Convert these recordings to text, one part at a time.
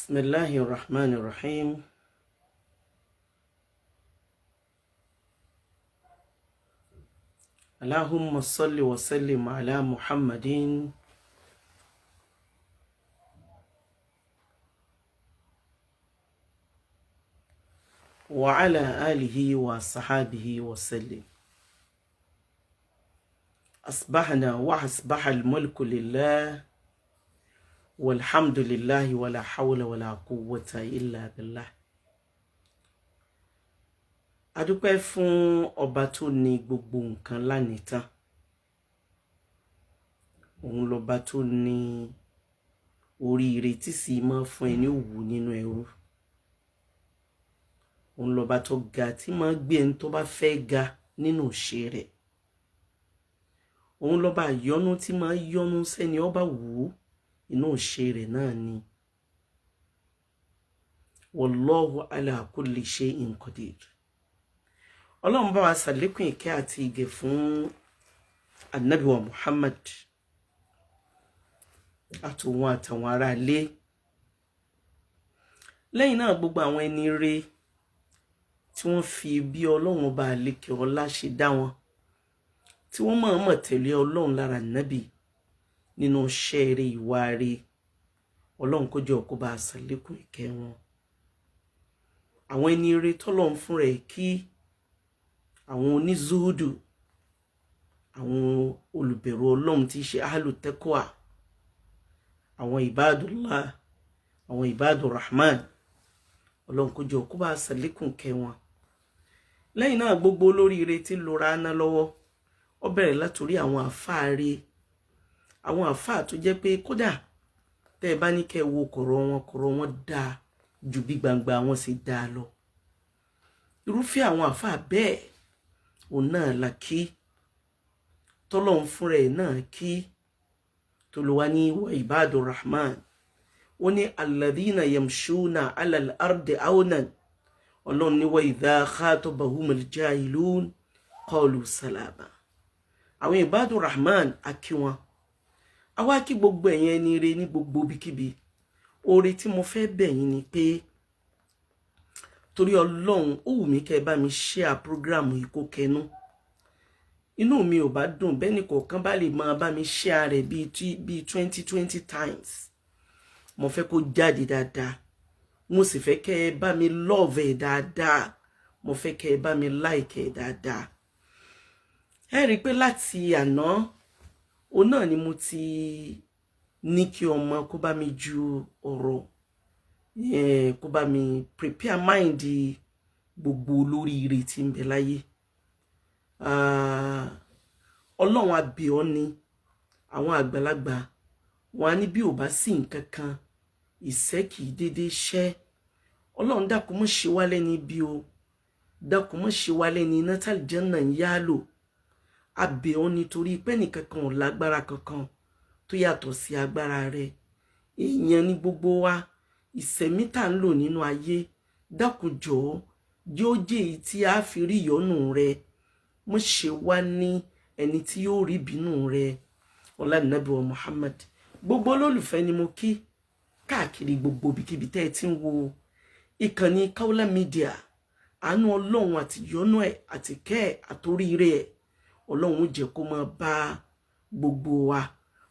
بسم الله الرحمن الرحيم. اللهم صل وسلم على محمد وعلى آله وصحابه وسلم. أصبحنا وأصبح الملك لله والحمد لله ولا حول ولا قوة إلا بالله. Adúpẹ́ fún ọba tó ní gbogbo nǹkan lánìí tán. Òun lọba tó ní oríire tí sì máa fún ẹni òwú nínú ẹrú. Òun lọba tó ga tí máa gbé ẹni tó bá fẹ́ ga nínú ìṣe rẹ̀. Òun lọba yọ́nú tí máa yọ́nú sẹ́ni ó bá wù inú ìṣe rẹ̀ náà ni. Wallahu ala kulli shay'in qadir. Ọlọ́run bá wa ṣàlékún ìkẹ́ àti ìgẹ̀ fún Ànábì wa Muhammad àtòun àtàwọn ará ilé. Lẹ́yìn náà gbogbo àwọn ẹni rere tí wọ́n fi bí Ọlọ́run bá lékè ọlá ṣe dá wọn, tí wọ́n mọ̀ọ́mọ̀ tẹ̀lé Ọlọ́run lára Ànábì nínú iṣẹ́ rere ìwà rere. Ọlọ́run kó jẹ́ kó bá ṣàlékún ìkẹ́ wọn. Àwọn ẹni rere tọ́lọ́run fún rẹ̀ kí àwọn onízuhudu, àwọn olùbẹ̀rù Ọlọ́run tí ṣe ahlu taqwa, àwọn ibadullah, àwọn ibadur rahman. Ọlọ́run kó jẹ́ kó bá ṣàlékún ìkẹ́ wọn. Lẹ́yìn náà gbogbo olóríire tí lora ná lọ́wọ́, ó bẹ̀rẹ̀ látorí àwọn àfáà rere, àwọn àfáà tó jẹ́ pé kódà tẹ́ bá ní kẹ́ wo kọ̀rọ̀ wọn dáa ju bí gbangba wọn sì dáa lọ. Irúfẹ́ àwọn àfáà bẹ́ẹ̀ òun náà la kí, tọ́lọ́run fún rẹ̀ náà kí, tó lọ wá ní wa ibadur rahman. Ó ní alladhina yamshuna ala al-ardi awnan. Ọlọ́run ní wa idha khatabahumul jahilun qalu salama. Àwọn ibadur rahman a kí wọn. A wá kí gbogbo ẹ̀yin ẹni rere ní gbogbo bíkíbi. Oore tí mo fẹ́ bẹ̀ yín ni pé torí Ọlọ́run ó wù mí kẹ́ bá mi share program yìí kó kẹnu. Inú mi ò bá dùn bẹ́ẹ̀ ni kọ̀ọ̀kan bá lè máa bá mi share rẹ̀ bí 20 times. Mo fẹ́ kó jáde dáadáa. Mo sì fẹ́ kẹ́ bá mi love ẹ̀ dáadáa. Mo fẹ́ kẹ́ bá mi like ẹ̀ dáadáa. Ẹ rí pé láti àná òun náà ni mo ti ní kí ọmọ kó bá mi ju ọ̀rọ̀ kó bá mi prepare mind gbogbo olóríire tí ń bẹ láyé. Ọlọ́run á bẹ̀ ọ́ ni àwọn àgbàlagbà wọn á ní bí ò bá sí nǹkan kan ìṣẹ́ kì í dédé ṣẹ́. Ọlọ́run dákun mọ́ ṣe wá lẹ́ni bí o, dákun mọ́ ṣe wá lẹ́ni iná tí àlùjánnà ń yá lò. A bẹ̀ ọ́ nítorí pé nìkankan ò lágbára kankan tó yàtọ̀ sí agbára rẹ̀. Èèyàn ní gbogbo wa, ìṣẹ̀mí tá ń lò nínú ayé, dákun jọ̀ọ́ jẹ́ ó jẹ́ èyí tí a fi rí ìyọ́nú rẹ̀. Mọ́ ṣe wá ní ẹni tí yóò rí ìbínú rẹ̀. Ọlá Ànábì wa Muhammad. Gbogbo olólùfẹ́ ni mo kí káàkiri gbogbo ibikíbi tẹ́ ẹ ti ń wo ìkànnì Kaola Media. Àánú Ọlọ́run àti ìyọ́nú ẹ̀ àti kẹ́ ẹ̀ àtoríire ẹ̀ Ọlọ́run jẹ́ kó máa bá gbogbo wa.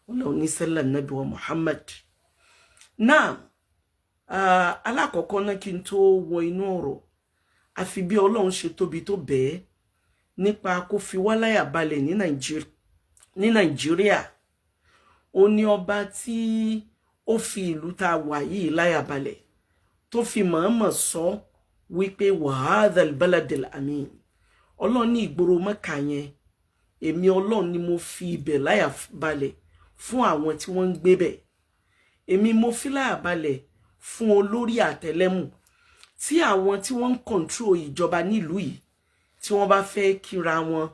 Ọlọ́run ní sẹ́lá Ànábì wa Muhammad. Náà alákọ̀ọ́kọ́ náà kí n tó wọ inú ọ̀rọ̀, àfi bí Ọlọ́run ṣe tóbi tó bẹ́ẹ̀ nípa kó fi wá láyà balẹ̀ ní Nàìjíríà. Ó ní ọba tí ó fi ìlú tá a wà yìí láyà balẹ̀, tó fi mọ̀ọ́mọ̀ sọ wípé wa hadhal baladil amin. Ọlọ́run ní ìgboro Mẹ́kà yẹn, èmi Ọlọ́run ni mo fi ibẹ̀ láyà balẹ̀ fún àwọn tí wọ́n ń gbé bẹ̀. Èmi mo fi láyà balẹ̀ fún olórí àtẹlẹ́mù tí àwọn tí wọ́n ń control ìjọba nílùú yìí tí wọ́n bá fẹ́ kíra wọn,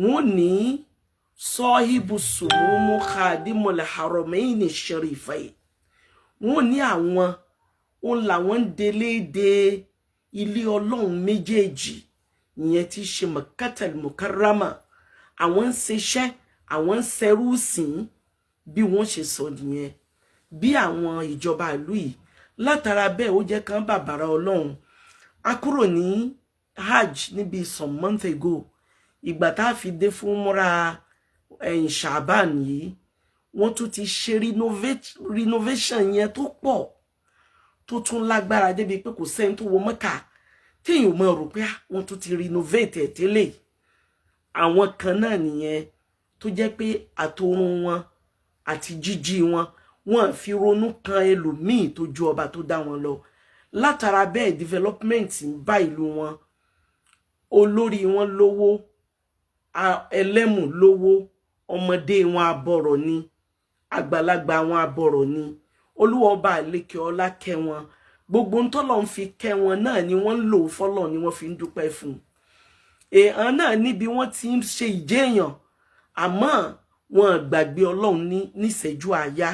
wọ́n ní sọ́híbù sùmúmú khadimul haramaini sharifain. Wọ́n ní àwọn òun làwọn ń deléde ilé Ọlọ́run méjèèjì, ìyẹn tí ṣe Makkatal Mukarrama. Àwọn ń ṣiṣẹ́, àwọn ń ṣẹrú sìn bí wọ́n ṣe sọ nìyẹn. Bí àwọn ìjọba ìlú yìí látara bẹ́ẹ̀ ó jẹ́ kan bàbàrà Ọlọ́run. A kúrò ní hajj níbi some month ago, ìgbà tá a fi dé fún múra Ṣàbán yìí, wọ́n tún ti ṣe renovation yẹn tó pọ̀ tó tún lágbára débi pé kò sẹ́ni tó wọ Mẹ́kà téèyàn mọ̀ rò pé wọ́n tún ti renovate ẹ̀ tẹ́lẹ̀. Àwọn kan náà nìyẹn tó jẹ́ pé àtòrun wọn àti jíjí wọn wọ́n fi ronú kan ẹlòmíì tó ju ọba tó dá wọn lọ. Látara bẹ́ẹ̀ development ń bá ìlú wọn. Olórí wọn lówó, ẹlẹ́mù lówó, ọmọdé wọn abọ̀rọ̀ ni, àgbàlagbà wọn abọ̀rọ̀ ni. Olúwa ọba àlékè ọlá kẹ́ wọn. Gbogbo ń tọ́lọ̀ ń fi kẹ́ wọn náà ni wọ́n ń lò fọ́lọ̀ ni wọ́n fi ń dúpẹ́ fún. Èèyàn náà níbi wọ́n ti ń ṣe ìjéèyàn, àmọ́ wọn gbàgbé Ọlọ́run níṣẹ́jú àyá.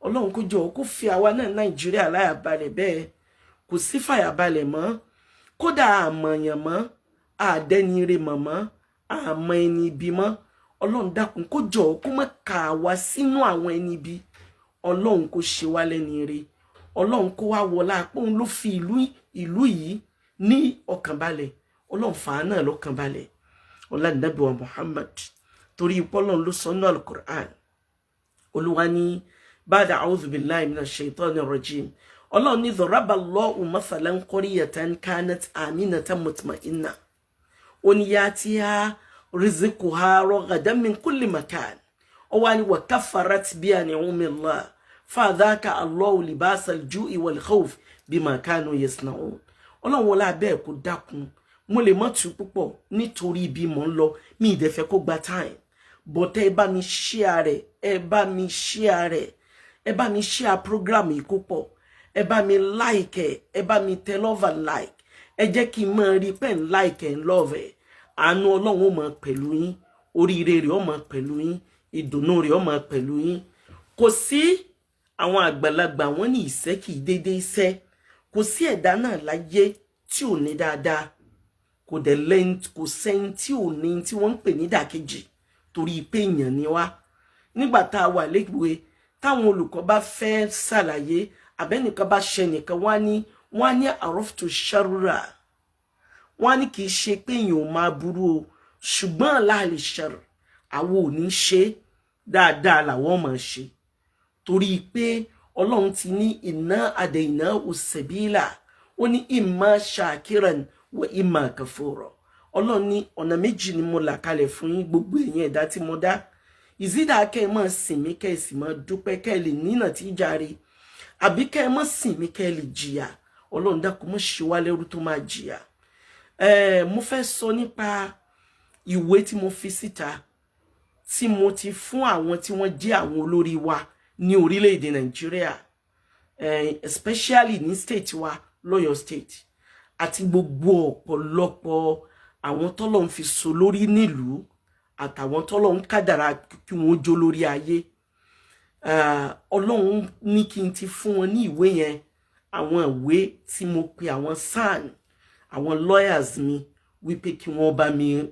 Ọlọ́run kó jọ kó fi àwa náà Nàìjíríà láyàbalẹ̀ bẹ́ẹ̀. Kò sí fàyàbalẹ̀ mọ́. Kódà àmọ̀yàn mọ́, àdẹ́nire mọ̀mọ́, àmọ́ ẹni ibi mọ́. Ọlọ́run dákun kó jọ kó má kà wá sínú àwọn ẹni ibi. Ọlọ́run kó ṣe wá lẹ́ni ire. Ọlọ́run kó wá wọlá pé òun ló fi ìlú yìí ní ọkàn balẹ̀. Ọlọ́run fà á náà lọ́kàn balẹ̀. Ọlá Nábì wa Muhammad. Torí Ọlọ́run ló sọ nínú Al-Qur'an. Olúwa ní ba'da a'udhu billahi minash shaitanir rajim. Ọlọ́run ní daraba Allahu mathalan qaryatan kanat aminatan mutma'inna. Ó ní ya'tiha rizquha ragadan min kulli makan. Ó wá ní wa kaffarat bi an'amillah. Fadhaka Allahu libasal ju'i wal khawf bima kanu yasna'un. Ọlọ́run wọlá bẹ́ẹ̀ kó dákun. Mo lè mọ̀ tú púpọ̀ nítorí bí mo ń lọ, mi ì dẹ̀ fẹ́ kó gba time. But ẹ bá mi share rẹ̀, ẹ bá mi share program yìí kó pọ̀. Ẹ bá mi like ẹ bá mi tẹ love and like. Ẹ jẹ́ kí n máa rí pé ń like and love ẹ̀. Àánú Ọlọ́run ó máa pẹ̀lú yín, oríire rẹ̀ ó máa pẹ̀lú yín, ìdùnnú rẹ̀ ó máa pẹ̀lú yín. Kò sí àwọn àgbàlagbà wọ́n ní ìṣẹ́ kì í dédé iṣẹ́. Kò sí ẹ̀dá náà láyé tí ò ní dáadáa. Kò dẹ̀ lẹ́yìn kò sẹ́yìn tí ò ní tí wọ́n ń pè ní dàkejì torí pé èèyàn ni wá. Nígbà tá a wà léwe, táwọn olùkọ́ bá fẹ́ ṣàlàyé àbẹ́nìkan bá ṣe nìkan wọ́n á ní àrọ́fùtò ṣàrúrà. Wọ́n á ní kì í ṣe pé èèyàn ò máa burú o, ṣùgbọ́n láàlè ṣàrù àwọn ò ní ṣe dáadáa làwọn máa ṣe. Torí pé Ọlọ́run ti ní inna adaynahu sabila. Ó ní imma shakiran wa imma kafura. Ọlọ́run ní ọ̀nà méjì ni mo là kalẹ̀ fún yín gbogbo ẹ̀yin ẹ̀dá tí mo dá. Ìzídà kẹ́ ẹ máa sìn mí kẹ́ ẹ sì máa dúpẹ́ kẹ́ ẹ lè nínà tí jàre. Àbí kẹ́ ẹ máa sìn mí kẹ́ ẹ lè jìyà. Ọlọ́run dákun mọ́ ṣe wá lẹ́rú tó máa jìyà. Mo fẹ́ sọ nípa ìwé tí mo fi síta tí mo ti fún àwọn tí wọ́n jẹ́ àwọn olórí wa ní orílẹ̀-èdè Nàìjíríà, especially ní state wa l'Ọ́yọ́ state, àti gbogbo ọ̀pọ̀lọpọ̀ àwọn tọ́lọ́run fi so lórí nílùú àtàwọn tọ́lọ́run kádàrá kí wọ́n jó lórí ayé. Ọlọ́run ní kí n ti fún wọn ní ìwé yẹn, àwọn ìwé tí mo pe àwọn SAN, àwọn lawyers mi wípé kí wọ́n bá mi.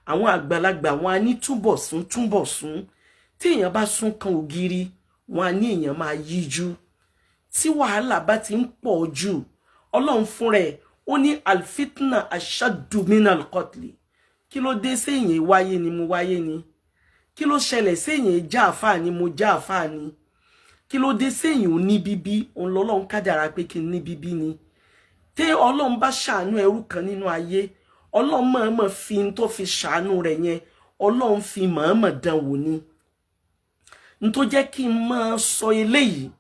Àwọn àgbàlagbà wọn á ní túbọ̀ sún. Tí èèyàn bá sún kan ògiri, wọn á ní èèyàn máa yíjú. Tí wàhálà bá ti ń pọ̀ jù, Ọlọ́run fún rẹ̀ ó ní alfitna ashaddu minal qatli. Kí ló dé séèyàn wáyé ni mo wáyé ni? Kí ló ṣẹlẹ̀ séèyàn já àfáà ni mo já àfáà ni? Kí ló dé séèyàn ní bíbí òun lọ́lọ́run kádàrá pé kí n ní bíbí ni? Tí Ọlọ́run bá ṣàánú ẹrú kan nínú ayé, Ọlọ́run mọ̀ọ́mọ̀ fi n tó fi ṣàánú rẹ̀ yẹn, Ọlọ́run fi mọ̀ọ́mọ̀ dán wò ni. N tó jẹ́ kí n máa sọ eléyìí,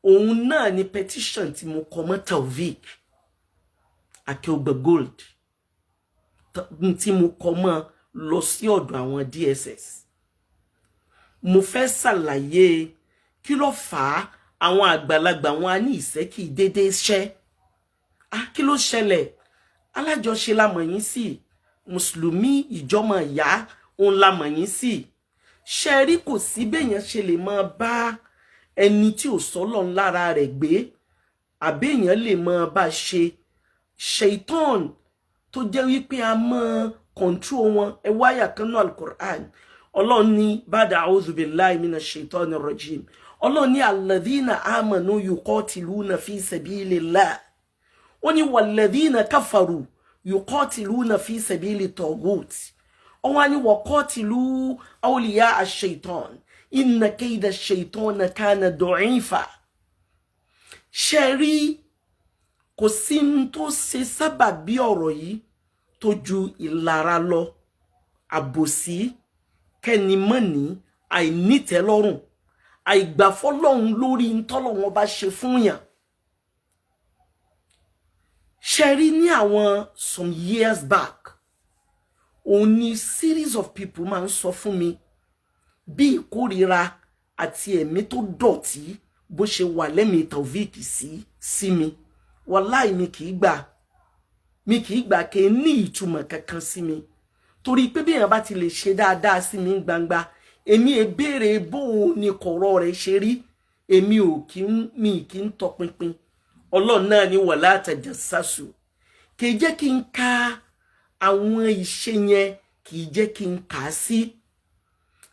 òun náà ni petition tí mo kọ mọ́ Taofeek Akeugbe Gold, tí mo kọ mọ́ lọ sí ọ̀dọ̀ àwọn DSS. Mo fẹ́ ṣàlàyé kí ló fà á àwọn àgbàlagbà wọn á ní ìṣẹ́kì dédé ṣẹ́. Kí ló ṣẹlẹ̀? Alájọṣe la mọ̀ yín sí, mùsùlùmí ìjọmọ̀ ìyá òun la mọ̀ yín sí. Ṣé rí kò sí béèyàn ṣe lè máa bá ẹni tí ò sọ́lọ́run lára rẹ̀ gbé, àbẹ́yàn lè máa bá ṣe ṣaitan tó jẹ́ wípé a máa control wọn. Ẹ wáyà kan náà Al-Qur'an. Ọlọ́run ní bada a'udhu billahi minash shaitanir rajim. Ọlọ́run ní alladhina amanu yuqatiluna fi sabilillah. Ó ní walladhina kafaru yuqatiluna fi sabili taghut. Ó wá ní waqatilu awliya ash-shaytan. Inna kayda ash-shaytana kana da'ifa. Ṣẹ̀rí kò sí n tó ṣe sábàbí ọ̀rọ̀ yìí tó ju ìlara lọ, àbòsí, kẹ́nimọ́ni, àìnítẹ́lọ́rùn, àìgbàfọ́lọ́run lórí ntọ́lọ́run bá ṣe fún yàn. Ṣẹ̀rí ní àwọn some years back, òun ni series of people máa ń sọ fún mi bí ìkórira àti ẹ̀mí tó dọ̀tí bó ṣe wà lẹ́mìí Taofeek sí mi. Wàláì mi kì í gbà kí ní ìtumọ̀ kankan sí mi. Torí pé bí èèyàn bá ti lè ṣe dáadáa sí mi gbangba, èmi è béèrè bóun ni kọ̀rọ̀ rẹ̀ ṣe rí, èmi kì í tọpinpin. Ọlọ́run náà ni wala tajassasu. Kì í jẹ́ kí n ka àwọn ìṣe yẹn, kì í jẹ́ kí n kà á sí.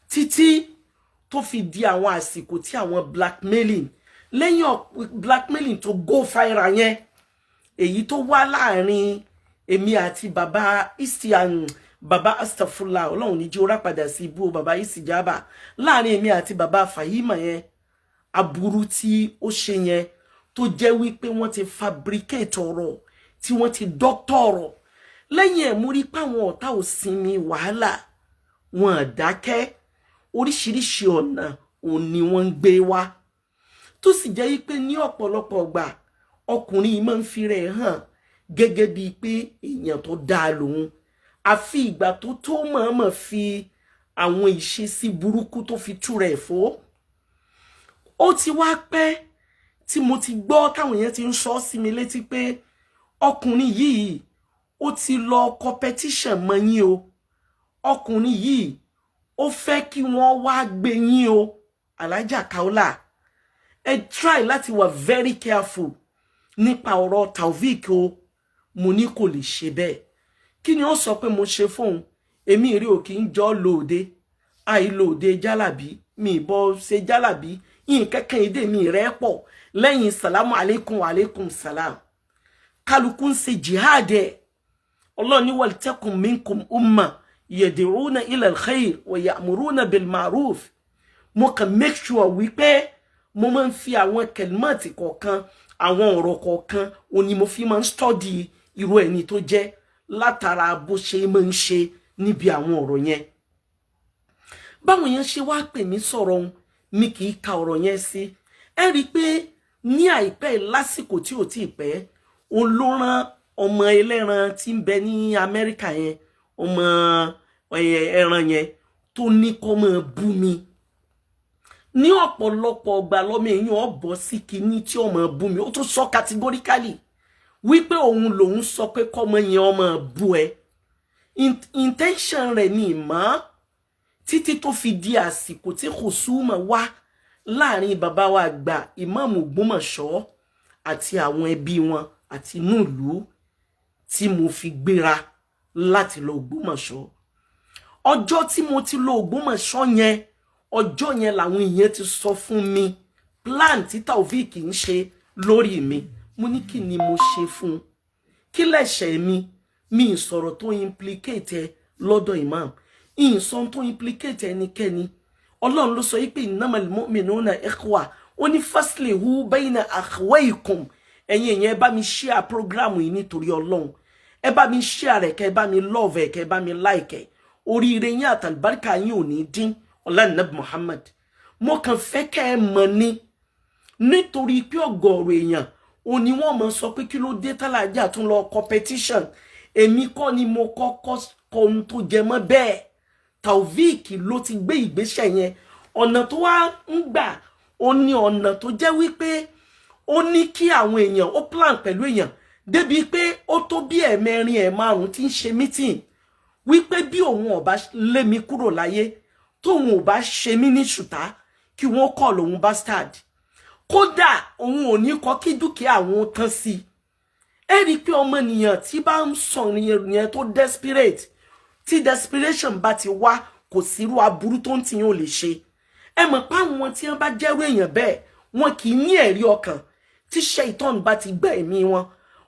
Títí tó fi di àwọn àsìkò tí àwọn blackmailing, lẹ́yìn blackmailing tó go viral yẹn, èyí tó wá láàrin èmi àti bàbá Istian, bàbá Astaghfirullah, Ọlọ́run ní jẹ́ ó rápadà sí ibú bàbá Istijaba, láàrin èmi àti bàbá Fahima yẹn, aburú tí ó ṣe yẹn tó jẹ́ wípé wọ́n ti fabricate ọ̀rọ̀, tí wọ́n ti doctor ọ̀rọ̀. Lẹ́yìn ẹ̀ mú rí pé àwọn ọ̀tá ò sinmi wàhálà, wọn dákẹ́, oríṣiríṣi ọ̀nà òun ni wọ́n ń gbé wá. Tó sì jẹ́ wípé ní ọ̀pọ̀lọpọ̀ ọgbà ọkùnrin máa ń fi rẹ̀ hàn gẹ́gẹ́ bíi pé èèyàn tó dáa lòun. Àfi ìgbà tó tó mọ̀ọ́mọ̀ fi àwọn ìṣesí burúkú tó fi tú rẹ̀ fò. Ó ti wá pẹ́ tí mo ti gbọ́ táwọn èèyàn ti ń sọ sí mi létí pé ọkùnrin yìí ó ti lọ competition mọ́ yín o. Ọkùnrin yìí ó fẹ́ kí wọ́n wá gbé yín o. Alhaja Kaola, ẹ try láti wà very careful nípa ọ̀rọ̀ Taofeek o. Mo ní kò lè ṣe bẹ́ẹ̀. Kí ni ó sọ pé mo ṣe fóun? Èmi rí ò kí ń jọ lóde. Àìlóde jálàbí, mi bọ́ ṣe jálàbí, yín kẹ́kẹ́ ìdè mi rẹ̀ pọ̀. Lẹ́yìn salamu alaikum wa alaikum salam. Kálukú ń ṣe jihad ẹ̀. Allah ní waltakum minkum umma yad'una ila al-khair wa ya'muruna bil ma'ruf. Mo kàn make sure wípé mo máa ń fi àwọn kẹlmọ́ọ̀tì kọ̀ọ̀kan, àwọn ọ̀rọ̀ kọ̀ọ̀kan, òní mo fi máa ń study irú ẹni tó jẹ́ látara bó ṣe máa ń ṣe níbi àwọn ọ̀rọ̀ yẹn. Báwọn yẹn ṣe wá pè mí sọ̀rọ̀ mi kì í ka ọ̀rọ̀ yẹn sí. Ẹ rí pé ní àìpẹ́ lásìkò tí ò tí ì pẹ́, òun ló rán ọmọ ẹlẹ́ran tí ń bẹ ní Amẹ́ríkà yẹn, ọmọ ẹran yẹn tó ní kó máa bú mi. Ní ọ̀pọ̀lọpọ̀ ọgbà lọ́mọ èèyàn ọ̀bọ̀ sí kinní tí ó máa bú mi. Ó tún sọ categorically wípé òun lòun sọ pé kọ́mọ yẹn ọmọ bú ẹ. Intention rẹ̀ ni ìmọ̀ títí tó fi di àsìkò tí khusuma wá láàrin bàbá wa àgbà Ìmáàmù Ògbómọ̀ṣọ́ àti àwọn ẹbí wọn àti inú ìlú tí mo fi gbéra láti lọ Ògbómọ̀ṣọ́. Ọjọ́ tí mo ti lọ Ògbómọ̀ṣọ́ yẹn, ọjọ́ yẹn làwọn èèyàn ti sọ fún mi plan tí Taofeek ń ṣe lórí mi. Mo ní kí ni mo ṣe fún? Kí lẹ̀ṣẹ̀ mi ìsọ̀rọ̀ tó implicate ẹ lọ́dọ̀ imam, ìsọ̀n tó implicate ẹnikẹ́ni. Ọlọ́run ló sọ wípé innamal mu'minuna ikhwa, ó ní faslihu bayna akhwaykum. Ẹ̀yin èèyàn ẹ bá mi share program yìí nítorí Ọlọ́run. Ẹ bá mi share rẹ̀, kẹ́ bá mi love ẹ̀, kẹ́ bá mi like ẹ̀. Oríire yín àtàlùbáríkà yín ò ní dín. Ọlá Nabi Muhammad. Mo kàn fẹ́ kẹ́ ẹ mọ̀ ni nítorí pé ọ̀gọ̀rọ̀ èèyàn ó ní wọ́n mọ̀ sọ pé kí ló dé tálàjà tún lọ competition. Èmi kọ́ ni mo kọ́kọ́ kọ ohun tó jẹ mọ́ bẹ́ẹ̀. Taofeek ló ti gbé ìgbésẹ̀ yẹn. Ọ̀nà tó wá ń gbà ó ní ọ̀nà tó jẹ́ wípé ó ní kí àwọn èèyàn ó plan pẹ̀lú èèyàn débi pé ó tó bí ẹ̀mẹrin ẹ̀márùn tí ń ṣe meeting wípé bí òun ò bá lé mi kúrò láyé, tóun ò bá ṣe mí ní ṣùtá, kí wọ́n call òun bastard. Kódà òun ò ní kọ́ kí dúkìá àwọn tán sí. Ẹ rí pé ọmọnìyàn tí bá ń sọ yẹn tó desperate, tí desperation bá ti wá, kò sírú aburú tó ń tìyàn ò lè ṣe ẹ mọ̀ pé àwọn tí wọ́n bá jẹ́rú èèyàn bẹ́ẹ̀ wọn kì í ní ẹ̀rí ọkàn tí ṣaitan bá ti gba ẹ̀mí wọn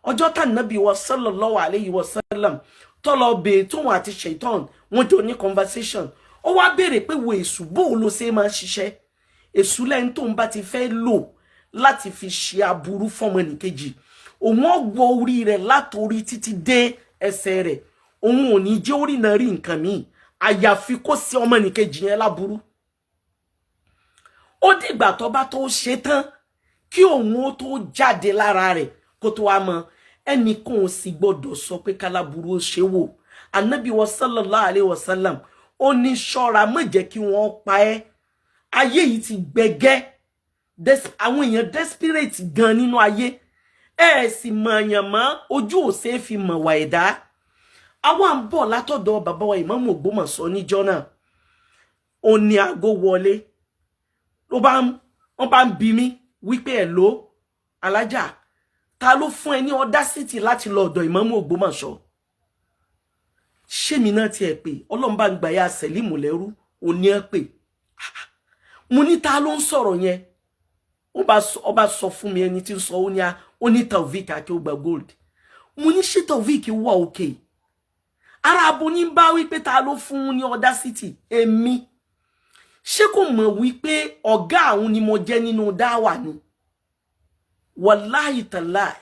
ọjọ́ tá nàbí wa sallallahu alayhi wa sallam tó lọ bèè tóun àti ṣaitan wọn jọ ní conversation ó wá béèrè pé wo èṣù bó ló ṣe máa ṣiṣẹ́ èṣù lẹ́yìn tóun bá ti fẹ́ lò láti fi ṣe aburú fọ́mọ nìkejì òun ọgbọ́ orí rẹ̀ látòrí títí dé ẹsẹ̀ rẹ̀ òun ò ní jẹ́ orí náà rí nǹkan míì àyàfi kó sí ọmọ nìkejì yẹn láburú ó dìgbà tó bá tó ṣe tán kí òun ó tó jáde lára rẹ̀ kó tó wá mọ ẹnìkan ò sì gbọdọ̀ sọ pé káláburú ó ṣe wò Ànábì wa sallallahu alayhi wa sallam ó ní ṣọ́ra má jẹ́ kí wọ́n pa ẹ́ ayé yìí ti gbẹgẹ́ àwọn èèyàn desperate gan nínú ayé ẹ sì mọ̀ọ̀yàn mọ́ ojú ò ṣe é fi mọ̀ wà ẹ̀dá àwọn à ń bọ̀ látọ̀dọ̀ bàbá wa Ìmáàmù Ògbómọ̀ṣọ́ níjọ́ náà ó ní aago wọlé wọ́n bá ń bi mí wípé ẹ̀ ló alájà ta ló fún ẹ ní audacity láti lọ ọ̀dọ̀ Ìmáàmù Ògbómọ̀ṣọ́ ṣé mi náà tiẹ̀ pé Ọlọ́run bá ń gbà ya Sẹ̀límù lẹ́rú ò ní ẹ pé mo ní ta ló ń sọ̀rọ̀ yẹn ó bá sọ fún mi ẹni tí ń sọ ó ní Taofik Akeugba Gold mo ní ṣé Taofik wà òkè ara abo ní bá wípé ta ló fún ní audacity èmi ṣé kò mọ̀ wípé ọ̀gá àwọn ni mo jẹ́ nínú dáwà ni wàláhì tàláhì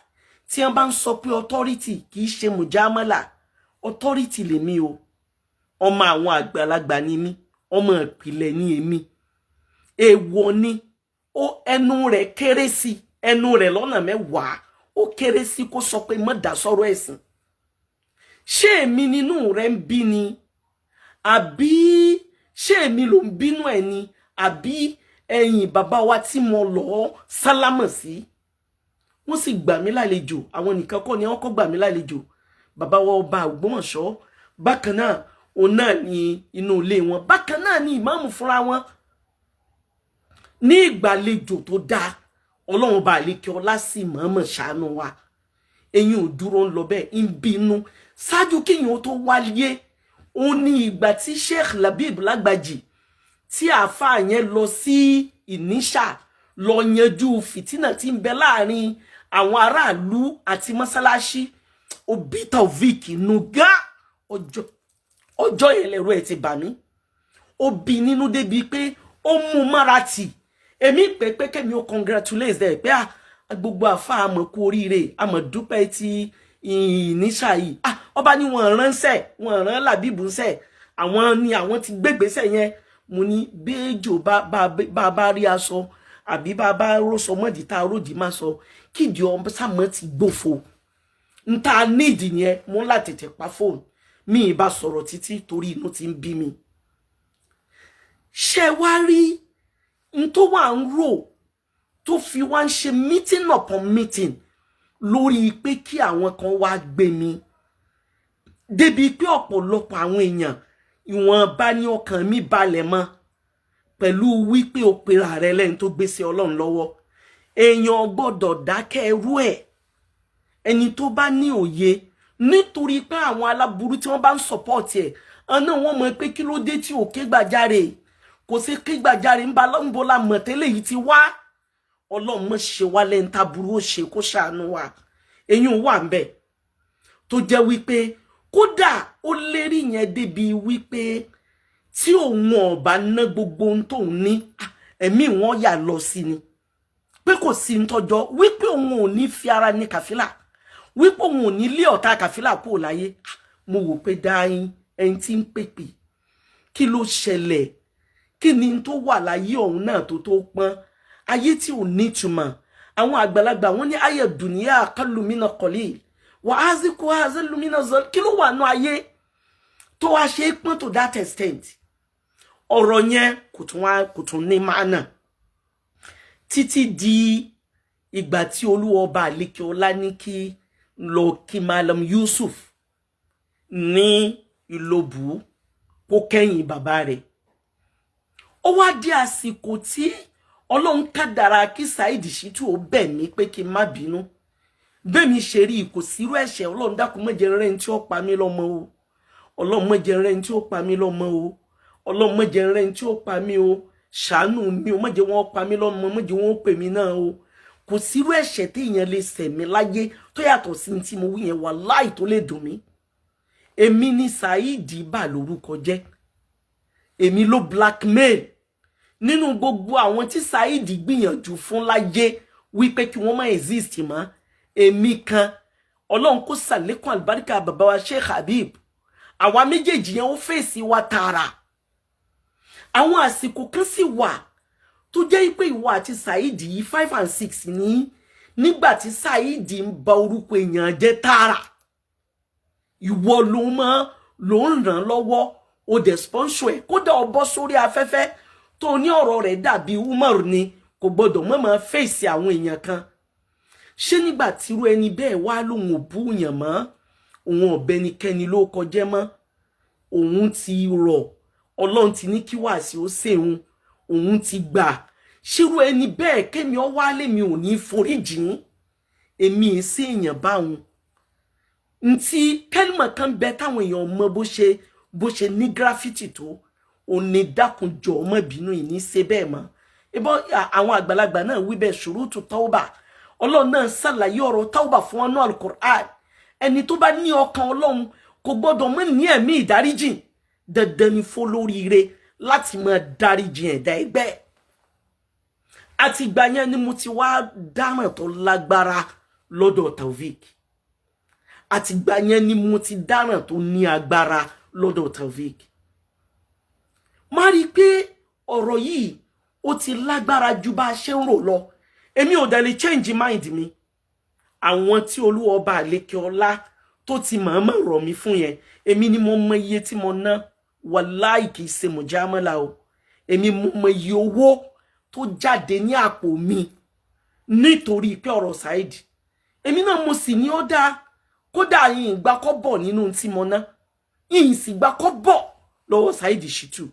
tí wọ́n bá ń sọ pé authority kì í ṣe mùjámálà authority lèmi o ọmọ àwọn àgbàlagbà ni mí ọmọ ìpìlẹ̀ ni èmi èèwọ̀ ni ó ẹnu rẹ̀ kéré sí ẹnu rẹ̀ lọ́nà mẹ́wàá ó kéré sí kó sọ pé má dá sọ̀rọ̀ ẹ̀sìn ṣé èmi nínú rẹ̀ ń bí ni àbí ṣé èmi ló ń bínú ẹ̀ ni àbí ẹ̀yin bàbá wa tí mo lọ sálámọ̀ sí wọ́n sì gbà mí lálejò àwọn nìkan kọ́ ni wọ́n kọ́ gbà mí lálejò bàbá wa Ọba Ògbómọ̀ṣọ́ bákan náà òun náà ní inú ilé wọn bákan náà ní ìmáàmù fúnra wọn ní ìgbàlejò tó dáa Ọlọ́run bá lékè ọlá sí mọ̀ọ́mọ̀ ṣàánú wa ẹ̀yin ò dúró ń lọ bẹ́ẹ̀ ń bínú ṣáájú kéèyàn ó tó wáyé ó ní ìgbà tí Sheikh Labib Lágbàjì tí àáfàá yẹn lọ sí Ìníṣà lọ yanjú fìtínà tí ń bẹ láàrin àwọn aráàlú àti mọ́sálásí òbí Taofik nuga ọjọ́ yẹn lẹ́rù ẹ̀ ti bà mí ó bí nínú débi pé ó mú mára tì èmi pé kẹ́mi ó congratulate ẹ̀ pé gbogbo àfa àmọ̀ kú oríire àmọ̀ dúpẹ́ ti Ìníṣà yìí ọba ní wọ́n rán Làbíbù ńsẹ̀ àwọn ni àwọn ti gbégbèsè yẹn mo ní béèjò bá rí aṣọ àbí bá rọ́ṣọ mọ́dì tá a ròdì má sọ kídi ọmọ sàmọ́ ti gbófo n ta nídìí yẹn mo ń látètè pa fóònù mi ì bá sọ̀rọ̀ títí torí inú ti ń bí mi ṣe wá rí n tó wà ń rò tó fi wá ń ṣe meeting upon meeting lórí pé kí àwọn kan wá gbé mi débi pé ọ̀pọ̀lọpọ̀ àwọn èèyàn ìwọ̀nba ní ọkàn mi balẹ̀ mọ́ pẹ̀lú wípé o pera rẹ lẹ́ni tó gbé sí Ọlọ́run lọ́wọ́ èèyàn gbọ́dọ̀ dákẹ́ ẹrú ẹ̀ ẹni tó bá ní òye nítorí pé àwọn aláburú tí wọ́n bá ń support ẹ̀ ọ̀nà wọn mọ̀ pé kí ló dé tí ò ké gbàjáre kò sí ké gbàjáre ń bá lọ́nbó la mọ̀ tẹ́lẹ̀ yìí ti wá Ọlọ́run mọ̀ ṣe wá lẹ́ni táburú ó ṣe kó ṣàánú wa èyàn wà ń bẹ̀ tó jẹ́ wípé kódà ó lérí yẹn débi wípé tí òun ọba ná gbogbo ohun tóun ní ẹ̀mí wọn yà lọ sí ni pé kò sí ntọ́jọ́ wípé òun ò ní fi ara ní kàfílà wípé òun ò ní lé ọ̀tá kàfílà kúrò láyé mo wò pé dáín ẹni tí ń pèpè kí ló ṣẹlẹ̀ kí ni tó wà láyé ọ̀hún náà tó pọ́n ayé tí ò ní ìtumọ̀ àwọn àgbàlagbà wọn ní ayé dùnìyà kálùmínà kọ̀lì wà á sì kó àzẹlùmínà zọ kí ló wà nù ayé tó wá ṣe é pọ́n to that extent ọ̀rọ̀ yẹn kò tún ní mánà títí di ìgbà tí Olúwa Ọba àlékè ọlá ní kí lọ kí Malam Yusuf ní Ìlóbù kó kẹ́yìn bàbá rẹ̀ ó wá di àsìkò tí Ọlọ́run kádàrá kí Saheed Shittu ó bẹ̀ mí pé kí n má bínú bẹ́mi ṣe rí kò sírú ẹ̀ṣẹ̀ Ọlọ́run dákun má jẹ́ rẹ́ni tí ó pa mí lọ́mọ o Ọlọ́run má jẹ́ rẹ́ni tí ó pa mí lọ́mọ o Ọlọ́run má jẹ́ nrẹ́ tí ó pa mí o, ṣàánú mi o, má jẹ́ wọ́n pa mí lọ́mọ, má jẹ́ wọ́n pè mí náà o. Kò sírú ẹ̀ṣẹ̀ téèyàn lè ṣẹ̀ mí láyé tó yàtọ̀ sí tí mo wí yẹn wàláhì tó lè dùn mí. Èmi ni Saheed bà lórúkọ jẹ́. Èmi ló blackmail nínú gbogbo àwọn tí Saheed gbìyànjú fún láyé wípé kí wọ́n má exist mọ́. Èmi kan Ọlọ́run kó ṣàlékún àlùbáríkà bàbá wa Sheikh Habib. Àwa méjèèjì yẹn ó fèsì wa tààrà. Àwọn àsìkò kan sì wà tó jẹ́ pé ìwọ àti Saheed yìí 5 and 6 ní nígbà tí Saheed ń ba orúkọ èèyàn jẹ́ tààrà. Ìwọ ló ń ràn lọ́wọ́ o dẹ̀ sponsor ẹ̀ kódà ó bọ́ sórí afẹ́fẹ́ tó ní ọ̀rọ̀ rẹ̀ dàbí Umar ni kò gbọdọ̀ mọ́ máa fèsì àwọn èèyàn kan. Ṣé nígbà tí irú ẹni bẹ́ẹ̀ wá lóhun ò búyàn mọ́, òun ọ̀bẹnikẹ́ni ló kọjẹ́ mọ́, òun ti rọ̀, Ọlọ́run ti ní kí wàásì ó ṣeun, òun ti gbà. Ṣírú ẹni bẹ́ẹ̀ kémi ọ wá lèmi ò ní foríjìn. Èmi ì sí èèyàn báwọn. Ntí kẹ́lìmọ̀ kan bẹ táwọn èèyàn mọ bó ṣe ní graffiti tó, òní dákunjọ ọmọ ìbínú ìní ṣe bẹ́ẹ̀ mọ́. Ìbọn àwọn àgbàlagbà náà wí bẹ́ẹ̀ ṣurutu tauba. Ọlọ́run náà ṣàlàyé ọ̀rọ̀ tauba fún ọnú al-Qur'an. Ẹni tó bá ní ọkàn Ọlọ́run kò gbọdọ̀ mọ́ ní ẹ̀mí ìdáríjìn. Dandan ni fólóríire láti máa dáríjìn ẹ̀dá ẹgbẹ́. Àti ìgbà yẹn ni mo ti wá dáràn tó lágbára lọ́dọ̀ Taofeek. Àti ìgbà yẹn ni mo ti dáràn tó ní agbára lọ́dọ̀ Taofeek. Má rí pé ọ̀rọ̀ yìí ó ti lágbára ju bá ṣe ń rò lọ. Èmi ò dẹ̀ lè change mind mi. Àwọn tí Olúwa Ọba àlékè ọlá tó ti mọ̀ọ́mọ̀ rọ̀ mí fún yẹn, èmi ni mo mọ iye tí mo ná. Wàláhì kìí ṣe mùjámálà o. Èmi mo mọ iye owó tó jáde ní àpò mi nítorí pé ọ̀rọ̀ Saheed. Èmi náà mo sì ní ó dáa. Kódà yìí gbà kọ́bọ̀ nínú tí mo ná. Yìí sì gbà kọ́bọ̀ lọ́wọ́ Saheed Shittu.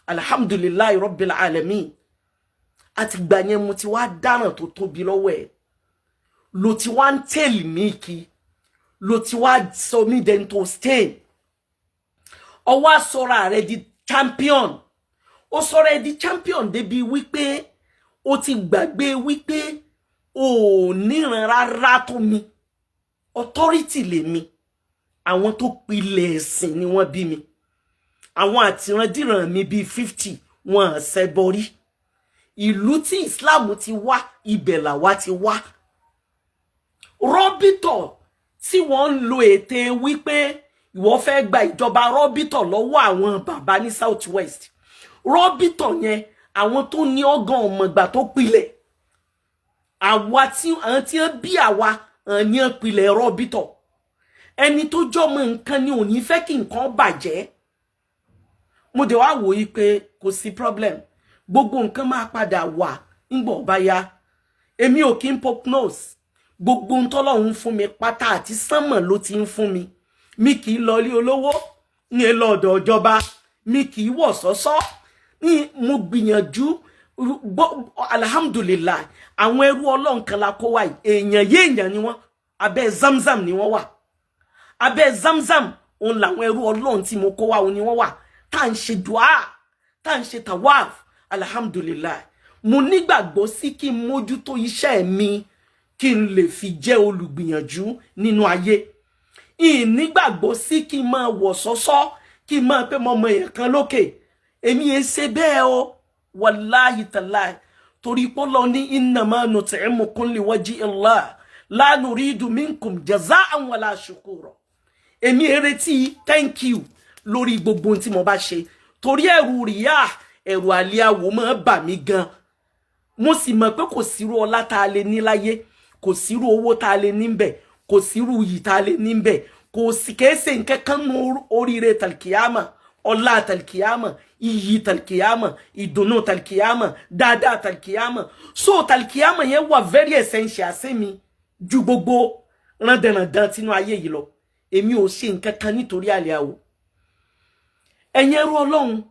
Alhamdulillahi Rabbil Alamin. Àti gbà yẹn mo ti wá dáràn tó tóbi lọ́wọ́ ẹ̀. Lo ti wá ń tẹ̀lé mi kí. Lo ti wá sọ mí dento stain. Ó wá sọra rẹ̀ di champion. Ó sọra ẹ̀ di champion débi wípé ó ti gbàgbé wípé ó níran rárá tó mi. Authority lè mi. Àwọn tó pilẹ̀ ẹ̀sìn ni wọ́n bí mi. Àwọn àtìrandíran mi bí 50 wọ́n ṣẹbọ rí. Ìlú tí Islam ti wá ibẹ̀ làwa ti wá. Rọ́bítọ̀ tí wọ́n ń lo ète wípé ìwọ fẹ́ gba ìjọba rọ́bítọ̀ lọ́wọ́ àwọn bàbá ní South West. Rọ́bítọ̀ yẹn àwọn tó ní ọgàn ọmọgbà tó pilẹ̀. Àwa tí ń bí àwa ní pilẹ̀ rọ́bítọ̀. Ẹni tó jọmọ nǹkan ni ò ní fẹ́ kí nǹkan bàjẹ́. Mo dẹ̀ wá wò yí pé kò sí problem. Gbogbo nǹkan máa padà wà ńgbọ̀ bá yá. Èmi ò kí ń prognose. Gbogbo ntọ́lọ́run fún mi pátá àti sánmọ̀ ló ti ń fún mi. Mi kì í lọ ilé olówó, ní lọ́dọ̀ ìjọba, mi kì í wọ̀ sọ́sọ́. Ní mo gbìyànjú alhamdulillah àwọn ẹrú Ọlọ́run kan la kó wá yìí. Èèyàn ni wọ́n. Abẹ́ Zamzam ni wọ́n wà. Abẹ́ Zamzam òun làwọn ẹrú Ọlọ́run tí mo kó wá òun ni wọ́n wà. Tá ń ṣe dua, tá ń ṣe tawaf, alhamdulillah. Mo nígbàgbọ́ sí kí n mójútó iṣẹ́ mi kí n lè fi jẹ́ olùgbìyànjú nínú ayé. Nígbàgbọ́ sí kí n máa wọ̀ sọ́sọ́, kí n máa pé mọ́mọ́ èèyàn kan lókè. Èmi ẹ ṣe bẹ́ẹ̀ o. Wallahi tallahi. Torí pé Ọlọ́run ní innama nut'imukum liwajhi Allah. La nuridu minkum jaza'an wala shukura. Èmi ẹ retí thank you lórí gbogbo tí mo bá ṣe. Torí ẹ̀rù ríyà, ẹ̀rù àlíàwò máa bà mí gan. Mo sì mọ̀ pé kò sírú ọlá tá a lè ní láyé, kò sírú owó tá a lè ní ńbẹ̀, kò sírú iyì tá a lè ní ńbẹ̀, kò sì kèése nǹkan kan nú oríire talkiyama, ọlá talkiyama, iyì talkiyama, ìdùnnú talkiyama, dáadáa talkiyama. So talkiyama yẹn wà very essential sí mi ju gbogbo randanrandan tínú ayé yìí lọ. Èmi ò ṣe nǹkan kan nítorí àlíàwò. Ẹ̀yin ẹrú Ọlọ́run,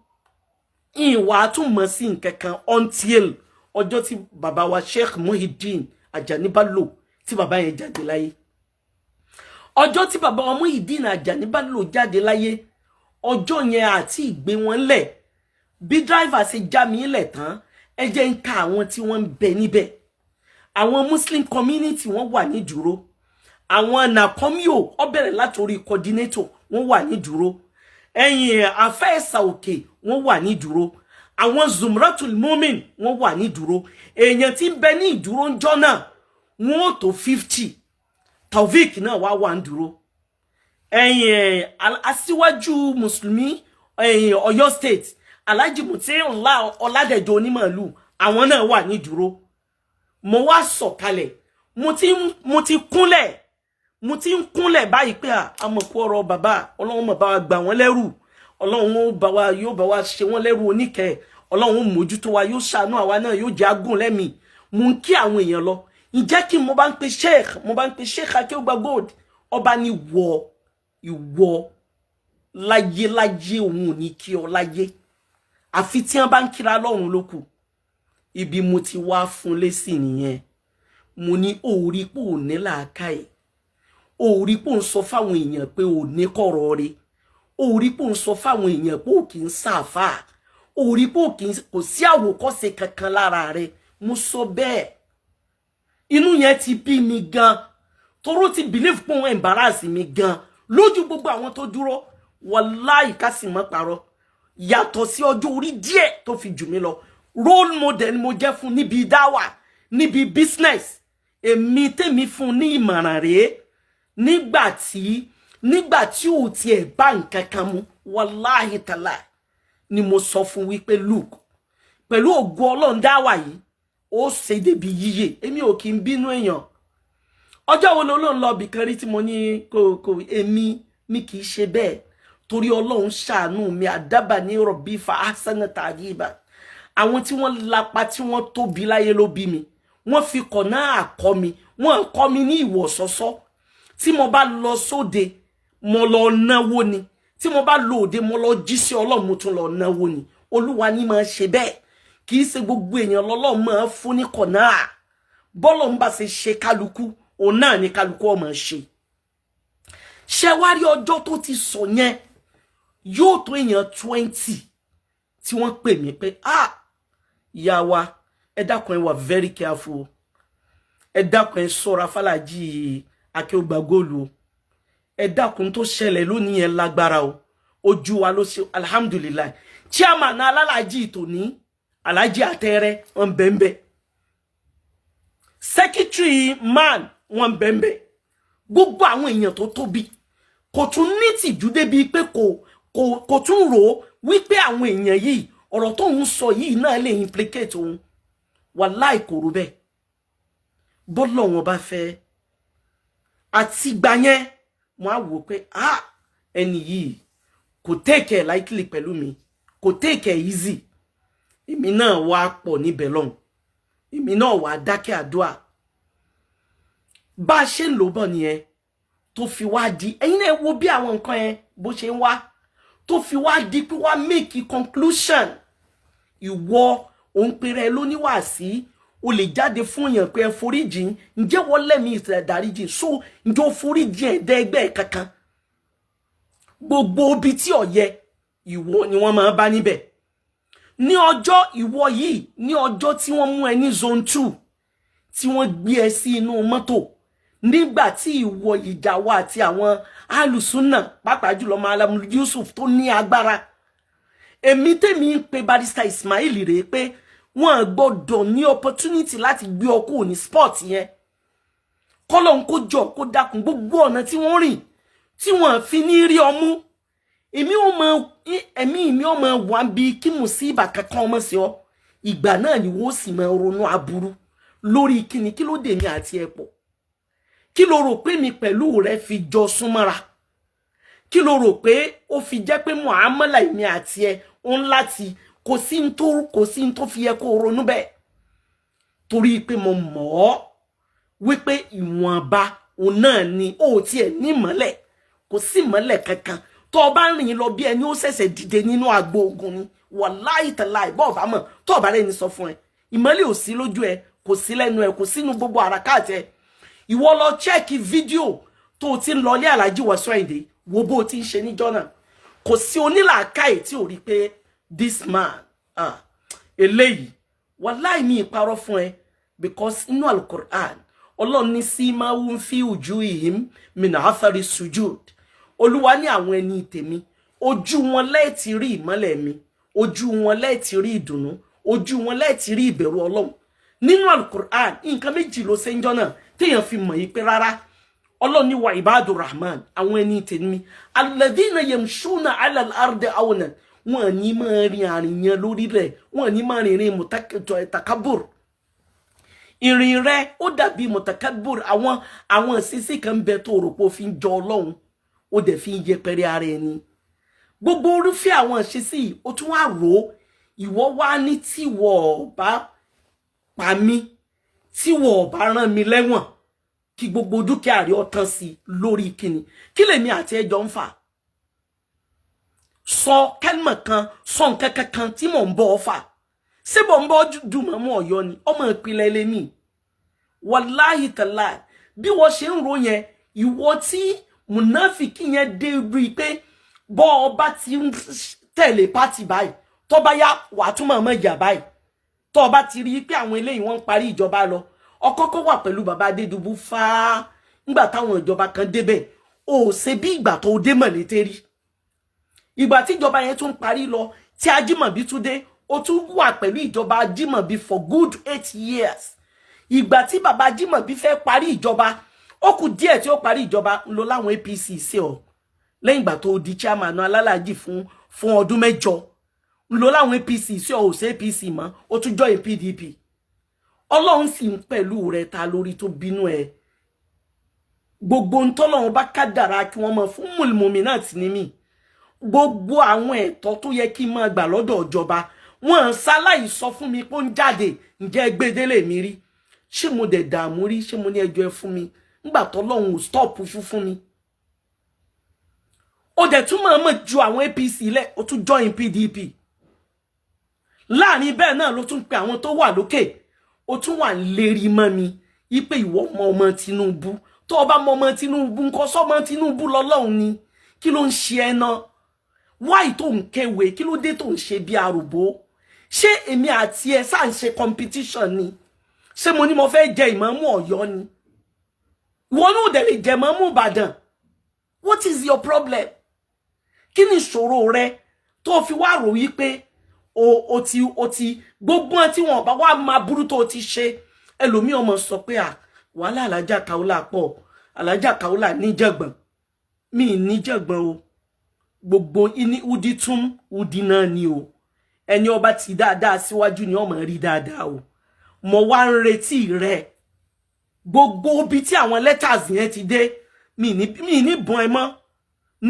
ìwà tún mọ̀ sí nǹkan kan until ọjọ́ tí bàbá wa Sheikh Muhyiddin Ajani Bello tí bàbá yẹn jáde láyé. Ọjọ́ tí bàbá wa Muhyiddin Ajani Bello jáde láyé, ọjọ́ yẹn àti ìgbé wọn lẹ̀ bí driver ṣe já mi lẹ̀ tán ẹ jẹ́ ń ka àwọn tí wọ́n ń bẹ níbẹ̀ àwọn muslim community wọ́n wà ní dúró àwọn nakomio ó bẹ̀rẹ̀ látorí coordinator wọ́n wà ní dúró ẹ̀yin afẹ́ẹ̀sà òkè wọ́n wà ní dúró àwọn zumratul mumin wọ́n wà ní dúró èèyàn tí ń bẹ ní ìdúró ńjọ́ náà wọ́n ó tó 50 Taofik náà wà ní dúró ẹ̀yin aṣíwájú mùsùlùmí ẹ̀yin Ọ̀yọ́ state Alhaji Mutiula Ọládẹ̀jọ onímọ̀lú àwọn náà wà ní dúró mo wá sọ̀kalẹ̀ mo ti kúnlẹ̀ báyìí pé àmọ̀kú ọ̀rọ̀ bàbá Ọlọ́run mọ̀ bá wa gbà wọ́n lẹ́rù Ọlọ́run yóò bá wa ṣe wọ́n lẹ́rù oníkẹ́ Ọlọ́run mójútó wa yóò ṣàánú àwa náà yóò jẹ́ agún lẹ́mìí mo ń kí àwọn èèyàn lọ ǹjẹ́ kí mo bá ń pe sheikh Akeugba Gold ọba ní ìwọ láyé òun ò ní kí ọ láyé àfi tí wọ́n bá ń kíra lọ́run lókù ibi mo ti wá fún lésì nìyẹn mo ní orí pò ní làákàyè orí pò ń sọ fáwọn èèyàn pé ò ní kọ̀rọ̀ rẹ̀ orí pò ń sọ fáwọn èèyàn pé ò kì í sáfà orí pò kò sí àwòkọ́ṣe kankan lára rẹ̀ mo sọ bẹ́ẹ̀ inú yẹn ti bí mi gan toró ti believe pé òun embarrass mi gan lójú gbogbo àwọn tó dúró wàláì kásìmọ́ parọ́ yàtọ̀ sí ọjọ́ orí díẹ̀ tó fi jù mí lọ role model mo jẹ́ fún níbi dáwà níbi business èmi tèmi fún ní ìmọ̀ràn rèé nígbà tí ò tiẹ̀ bá nǹkan kan mu wàláhì tàlà ni mo sọ fún wípé look pẹ̀lú ògo Ọlọ́run dáwà yìí ó ṣe débi yíyè èmi ò kí ń bínú èèyàn ọjọ́ wo lọ́lọ́run lọ bìkan rí tí mo ní kò èmi mi kì í ṣe bẹ́ẹ̀ torí Ọlọ́run ṣàánú mi àdábà ní rọ̀bí fa ahsana ta'diba àwọn tí wọ́n lapa tí wọ́n tóbi láyé ló bí mi wọ́n fi kọ̀nà àkọ́ mi wọ́n kọ́ mi ní ìwọ̀sọ̀sọ́ tí mo bá lọ sóde mo lọ náwó ni tí mo bá lọ òde mo lọ jíṣẹ́ Ọlọ́run mo tún lọ náwó ni Olúwa ni máa ṣe bẹ́ẹ̀ kì í ṣe gbogbo èèyàn lọ́lọ́run máa fún ní kọ̀nà bọ́lọ̀ ń bá ṣe kálukú òun náà ni kálukú ó máa ṣe ṣe wá rí ọjọ́ tó ti sọ yẹn yóò tó èèyàn 20 tí wọ́n pè mí pé ìyá wa ẹ dákun ẹ wà very careful ẹ dákun ẹ ṣọ́ra fàlàjì Akeugba Gold ẹ dákun tó ṣẹlẹ̀ lónìí yẹn lágbára o ojú wa ló ṣe alhamdulillah chairman alálàjì tòní Alhaji Atẹ́rẹ́ wọ́n bẹ́ẹ̀ secretary man wọ́n bẹ́ẹ̀ gbogbo àwọn èèyàn tó tóbi kò tún ní tìjú débi pé kò tún rò wípé àwọn èèyàn yìí ọ̀rọ̀ tó ń sọ yìí náà lè implicate òun wàláì kò rò bẹ́ẹ̀ bọ́lọ̀ wọn bá fẹ́ àti gbà yẹn wọ́n á wò pé ẹni yìí kò take it lightly pẹ̀lú mi kò take it easy èmi náà wá pọ̀ níbẹ̀ lọ́hùn èmi náà wá dákẹ́ àdúrà bá a ṣe ń lò bọ̀ nìyẹn tó fi wá di ẹ̀yin náà wo bí àwọn nǹkan yẹn bó ṣe ń wá tó fi wá di pé wá make conclusion ìwọ òun pèrè lóníwàásí o lè jáde fún èèyàn pé ẹ foríjì ǹjẹ́ wọ́n lẹ́mí ìdáríjì so ǹjẹ́ o foríjì ẹ̀ẹ́dẹ́gbẹ́ kankan gbogbo ibi tí ó yẹ ìwọ ni wọ́n máa bá níbẹ̀ ní ọjọ́ ìwọ yìí ní ọjọ́ tí wọ́n mú ẹ ní zone 2 tí wọ́n gbé ẹ sí inú mọ́tò nígbà tí ìwọ ìjàwó àti àwọn alùsùnà pàápàá jùlọ Malam Yusuf tó ní agbára èmi tèmi ń pe Barrister Ismail rèé pé wọ́n gbọ́dọ̀ ní opportunity láti gbé ọkọ ní sport yẹn kọ́lọ́n kó jọ kó dákun gbogbo ọ̀nà tí wọ́n rìn tí wọ́n fi ní rí ọmú èmi ò mọ wà bí kí mùsíbà kankan ọmọ sí ọ ìgbà náà ni wọ́n sì máa ronú aburú lórí kíni kí ló dé mi àti ẹ pọ̀ kí ló rò pé mi pẹ̀lú rẹ fi jọ súnmọ́ra kí ló rò pé ó fi jẹ́ pé muamala mi àti ẹ ń láti kò sí n tó fi yẹ kó ronú bẹ́ẹ̀ torí pé mo mọ̀ ọ́ wípé ìwọ̀nba òun náà ni ó tiẹ̀ ní mọ́lẹ̀ kò sí mọ́lẹ̀ kankan tó bá rìn lọ bí ẹni ó ṣẹ̀ṣẹ̀ dìde nínú agbo ogun ni wàláhì tàláhì bó bá mọ̀ tó bá rẹ̀ ní sọ fún ẹ ìmọ́lẹ̀ ò sí lójú ẹ kò sí lẹ́nu ẹ kò sínú gbogbo àràkàtì ẹ ìwọ lọ chẹ́ẹ̀kì fídíò tó ti ń lọ lé Alhaji Wasiu Ayinde wo bó ti ń ṣe níjọ́ náà kò sí onílàákàyè tí ò rí pé this man eléyìí wallahi mi parọ́ fún ẹ because inú al-Qur'an Ọlọ́run ní simahum fi wujuhihim min athari sujud. Olúwa ní àwọn ẹni tèmi ojú wọn lẹ ti rí ìmọ́lẹ̀ mi, ojú wọn lẹ ti rí ìdùnnú, ojú wọn lẹ ti rí ìbẹ̀rù Ọlọ́run. Nínú al-Qur'an nǹkan méjì ló ṣe ńjọ́ náà téèyàn fi mọ̀ yí pé rárá Ọlọ́run ní wa ibadur rahman àwọn ẹni tèmi alladhina yamshuna ala al-ardi awnan wọn ní máa rìn àrìyàn lórílẹ̀, wọn ní máa rìn mutakabur. Ìrìn rẹ̀ ó dàbí mutakabur, àwọn sisi kan bẹ tó rò pé ó fi ń jọ Ọlọ́run ó dẹ̀ fi ń yẹpẹrẹ ara ẹni. Gbogbo orúfẹ́ àwọn ìṣesí ó tún wá rò ìwọ wá ní tíwọ bá pa mí, tíwọ bá rán mi lẹ́wọ̀n kí gbogbo dúkìá rẹ̀ ó tán sí lórí kíni kí lèmi àti ẹjọ́ ń fà. Sọ kẹ́lmọ̀ kan sọ nǹkan kankan tí mò ń bọ́ fà ṣé bò ń bọ́ dùnmọ́ mọ́ Ọ̀yọ́ ni ọmọ ìpìlẹ̀ lèmi wàláhì tàlá bí wọ́n ṣe ń ro yẹn ìwọ tí mùnáfìkì yẹn dé rí pé bọ́ ọba ti ń tẹ̀lé pátì báyìí tó bá yá wàá túmọ̀ mọ́ ìjà báyìí tó ọba ti rí pé àwọn eléyìí wọ́n ń parí ìjọba lọ ọkọ́kọ́ wà pẹ̀lú bàbá Adédùbú fáá nígbà táwọn ìjọba kan débẹ̀ ó ṣe bí ìgbà tó dé Mọ̀lété rí ìgbà tí ìjọba yẹn tún parí lọ tí Ajímọ̀bí tún dé ó tún wà pẹ̀lú ìjọba Ajímọ̀bí for good 8 years. Ìgbà tí bàbá Ajímọ̀bí fẹ́ parí ìjọba ó kù díẹ̀ tí ó parí ìjọba lọ láwọn APC ṣe ọ lẹ́yìn ìgbà tó di chairman alálàájì fún ọdún 8 lọ láwọn APC ṣe ọ ò ṣe APC mọ́ ó tún join PDP. Ọlọ́run sì ń pẹ̀lú rẹ̀ ta lórí tó bínú ẹ gbogbo ntọ́lọ́run bá kádàrá kí wọ́n mọ̀ fún mùlmùmínát ní mí gbogbo àwọn ẹ̀tọ́ tó yẹ kí n máa gbà lọ́dọ̀ ìjọba wọ́n ṣaláì sọ fún mi pé ń jáde ǹjẹ́ gbedele mi rí ṣé mo dẹ̀ dààmú rí ṣé mo ní ẹjọ́ ẹ fún mi nígbà tọ́lọ́run ò stop fún mi. Ó dẹ̀ tún máa mọ̀ ju àwọn APC lẹ̀ ó tún join PDP láàrin bẹ́ẹ̀ náà ló tún pe àwọn tó wà lókè ó tún wà lérí mọ́ mi ipe ìwọ ọmọ Tinubu tó bá mọ ọmọ Tinubu ńkọ́ sọ́mọ Tinubu lọ́lọ́run ni kí ló ń ṣe ẹ náà why tó ń kéwé kí ló dé tó ń ṣe bí arúgbó ṣé èmi àti ẹ sá ń ṣe competition ni ṣé mo ní mo fẹ́ jẹ ìmáàmù Ọ̀yọ́ ni ìwọ náà dẹ̀ lè jẹ ìmáàmù Ìbàdàn what is your problem kí ni ìṣòro rẹ tó fi wá rò yí pé o ti gbogbo tí wọn bá wá máa burú tó ti ṣe ẹlòmíì ọmọ sọ pé wàhálà Alájà Kaola pọ̀ Alájà Kaola níjàngbọ̀n mi níjàngbọ̀n o gbogbo ini udi tún udi náà ni o ẹni ọba ti dáadáa síwájú ni ọmọ rí dáadáa o mo wá ń retí rẹ gbogbo bí tí àwọn letters yẹn ti dé mi ní bọ́n ẹ mọ́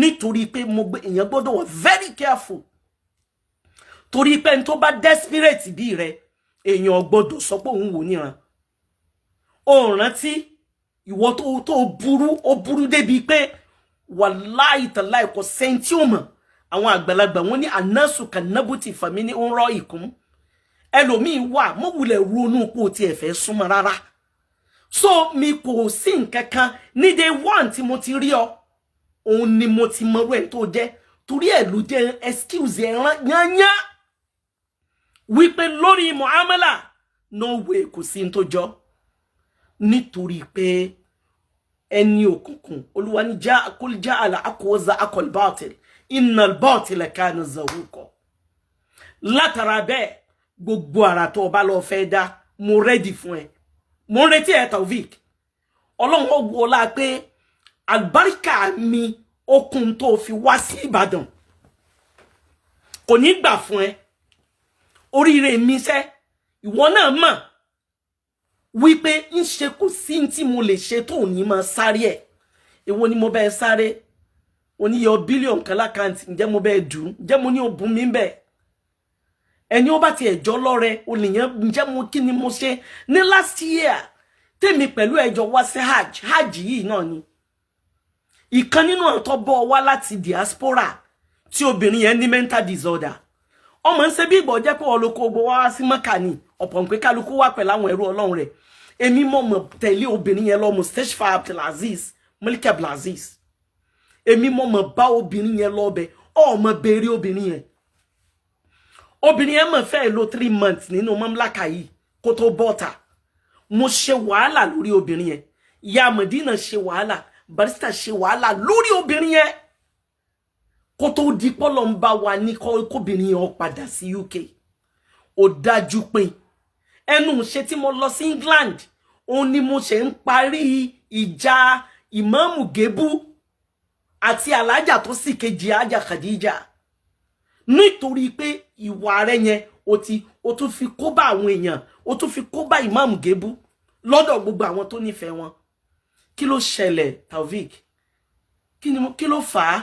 nítorí pé mo gbé èèyàn gbọ́dọ̀ wà very careful torí pé n tó bá desperate bí rẹ èèyàn gbọ́dọ̀ sọ pé òun wò níran ó rántí ìwọ tó burú débi pé wallahi tallahi kò sẹ́ńtì ò mọ̀ àwọn àgbàlagbà wọn ní anasu kanabuti fami ní ń rọ ìkún ẹlòmíì wà mo wulẹ̀ ronú pò tí ẹ fẹ́ súnmọ́ rárá so mi kò sí nǹkankan ní day one tí mo ti rí ọ òun ni mo ti mọ̀rú ẹ̀ tó jẹ́ torí ẹ̀ ló jẹ́ excuse ẹ̀ràn yányá wípé lórí muamala no way kò sí n tó jọ nítorí pé ẹni òkùnkùn Olúwa ní kul ja'ala aqwaza aqal batil innal batila kana zahuqa látara bẹ́ẹ̀ gbogbo ara tó bá lọ fẹ́ dá mo ready fún ẹ mo retí ẹ Taofik Ọlọ́run ó wo la pé albarka mi okun tó fi wá sí Ìbàdàn kò ní gbà fún ẹ oríire mi ṣe ìwọ náà mọ̀ wípé ń ṣe kò sí tí mo lè ṣe tó ní máa sáré ẹ̀ èwo ni mo bẹ́ẹ̀ sáré oníyọ bílíọ̀nù kan lákàntì ǹjẹ́ mo bẹ́ẹ̀ dùn ǹjẹ́ mo ní òbùn mi bẹ́ẹ̀ ẹni ó bá ti ẹ̀jọ́ lọ́rẹ olèyàn ǹjẹ́ mo kí ni mo ṣe ní last year tèmi pẹ̀lú ẹjọ́ wá sí hajj yìí náà ni ìkan nínú ọ̀tọ́ bọ́ wá láti diaspora tí obìnrin yẹn ní mental disorder ọmọ ń ṣe bí ìgbọ̀ jẹ́ pé ọlọ́kọ̀ ogbó wá sí Mẹ́kà ni ọ̀pọ̀ pé kálukú wá pẹ̀lú àwọn ẹrú Ọlọ́run rẹ̀ èmi mọ̀ tẹ̀lé obìnrin yẹn lọ Mustapha Abdulaziz Malika Abdulaziz èmi mọ̀ bá obìnrin yẹn lọ bẹ̀ ọmọ béèrè obìnrin yẹn obìnrin ẹ̀ mọ̀ fẹ́ lò 3 months nínú mamlaka yìí kó tó bọ́ta mo ṣe wàhálà lórí obìnrin yẹn ìyá Medina ṣe wàhálà Barrister ṣe wàhálà lórí obìnrin yẹn kó tó di pọ́lọ̀ ń bá wa ní kóbìnrin yẹn ó padà sí UK ó dájú pé ẹnu ṣe tí mo lọ sí England òun ni mo ṣe ń parí ìjà Ìmáàmù Gébú àti alájà tó sì kejì Àjà Khadija nítorí pé ìwà rẹ̀ yẹn ó tún fi kó bá àwọn èèyàn ó tún fi kó bá Ìmáàmù Gébú lọ́dọ̀ gbogbo àwọn tó nífẹ̀ẹ́ wọn kí ló ṣẹlẹ̀ Taofeek kí ló fà á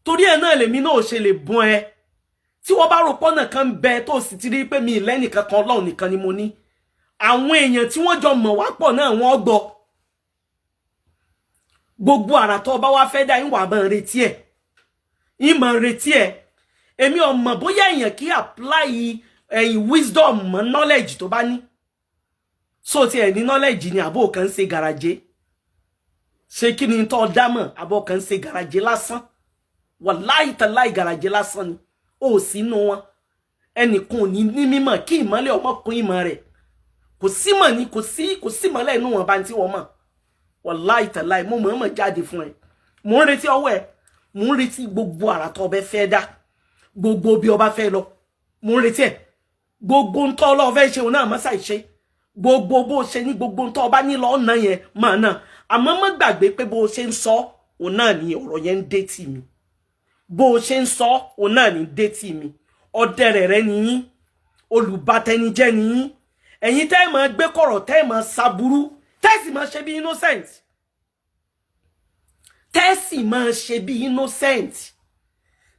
torí ẹ̀ náà lèmi náà ṣe lè bọ́n ẹ tí wọ́n bá rò pọ́nà kan bẹ tó sì ti rí pé mi lẹ́nìkan kan Ọlọ́run nìkan ni mo ní àwọn èèyàn tí wọ́n jọ mọ̀ wá pọ̀ náà wọ́n gbọ́ gbogbo àrà tó bá wá fẹ́ dá yín wà máa retí ẹ̀ yín máa retí ẹ̀ èmi ò mọ̀ bóyá èèyàn kí apply wisdom mọ́ knowledge tó bá ní so ti ẹ̀ ní knowledge ni àbó kan ṣe garaje ṣe kí ni tó dámọ̀ àbó kan ṣe garaje lásán wallahi tallahi garaje lásán ni ó sínú wọn ẹnìkan ò ní mímọ̀ kí ìmọ́lẹ̀ ọmọkùnrin ìmọ̀ rẹ̀ kò sí mọ̀ ní kò sí mọ́lẹ̀ inú wọn bá ń tí wọ́n mọ̀ wallahi tallahi mo mọ̀ jáde fún ẹ mo ń retí ọwọ́ ẹ mo ń retí gbogbo àrà tó bẹ́ fẹ́ dá gbogbo bí ọba fẹ́ lọ mo ń retí ẹ gbogbo ń tọ́ lọ́ọ́ fẹ́ ṣe òun náà mọ́sà ìṣe gbogbo bó ṣe ní gbogbo ń tọ́ ọba nílọ ọ̀nà yẹn máa náà àmọ́ má gbàgbé pé bó ṣe ń sọ òun náà ni ọ̀rọ̀ yẹn ń dé tì mí bó ṣe ń sọ òun náà ni dé tì mí ọ̀dẹ̀rẹ̀ rẹ nìyí olùbátẹnijẹ́ nìyí ẹ̀yin tẹ́ máa gbé kọ̀rọ̀ tẹ́ máa ṣàbúrú tẹ́ sì máa ṣe bí innocent tẹ́ sì máa ṣe bí innocent